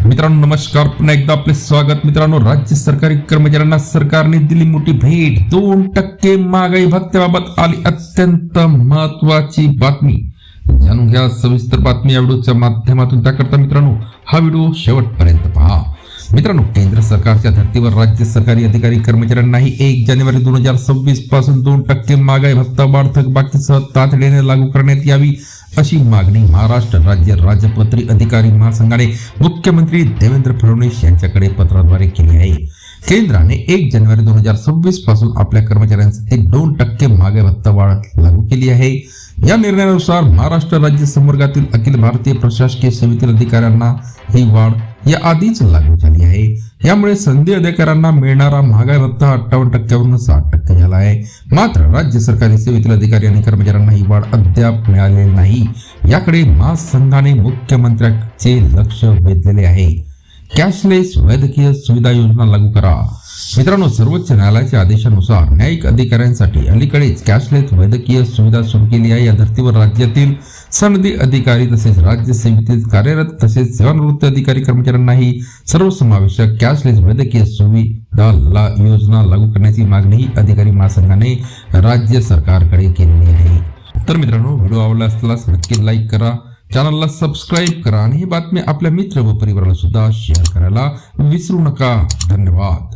मित्रांनो नमस्कार, पुन्हा एकदा आपले स्वागत। मित्रांनो, राज्य सरकारी कर्मचाऱ्यांना सरकारने दिली मोठी भेट। 2% महागाई भत्त्याबाबत आली अत्यंत महत्वाची बातमी। जाणून घ्या सविस्तर बातमी या व्हिडिओच्या माध्यमातून। त्याकरता मित्रांनो हा व्हिडिओ शेवटपर्यंत पहा। मित्रांनो, केंद्र सरकारच्या धर्तीवर राज्य सरकारी अधिकारी कर्मचाऱ्यांनाही 1 जानेवारी 2026 पासून 2% महागाई भत्ता वाढ थकबाकीसह तातडीने लागू करण्यात यावी अशी मागणी महाराष्ट्र राज्य राजपत्रित अधिकारी महासंघाने मुख्यमंत्री देवेंद्र फडणवीस यांच्याकडे पत्राद्वारे केली आहे। केंद्राने 1 जानेवारी 2026 पासून आपल्या कर्मचाऱ्यांसाठी 2% महागाई भत्ता वाढ लागू केली आहे। या निर्णयानुसार महाराष्ट्र राज्य संवर्गातील अखिल भारतीय प्रशासकीय सेवेतील अधिकाऱ्यांना ही वाढ या आधीच लागू झाली आहे। यामुळे संधी अधिकाऱ्यांना मिळणारा महागाई भत्ता 58% वरून 60% झाला आहे। मात्र राज्य सरकारी सेवेतील अधिकारी आणि कर्मचाऱ्यांना ही वाढ अद्याप मिळालेली नाही। याकडे महासंघाने मुख्यमंत्र्यांचे लक्ष वेधलेले आहे। कॅशलेस वैद्यकीय सुविधा योजना लागू करा। मित्रांनो, सर्वोच्च न्यायालयाच्या आदेशानुसार न्यायिक अधिकाऱ्यांसाठी अलीकडेच कॅशलेस वैद्यकीय सुविधा सुरू केली आहे। या धर्तीवर राज्यातील सनदी अधिकारी तसेच राज्य सेवेतील कार्यरत तसेच सेवानिवृत्त अधिकारी कर्मचाऱ्यांनाही सर्वसमावेशक कॅशलेस वैद्यकीय सुविधा योजना लागू करण्याची मागणीही अधिकारी महासंघाने राज्य सरकारकडे केलेली आहे। तर मित्रांनो, व्हिडिओ आवडला असल्यास नक्की लाईक करा, चॅनलला सबस्क्राईब करा आणि ही बातमी आपल्या मित्र व परिवाराला सुद्धा शेअर करायला विसरू नका। धन्यवाद।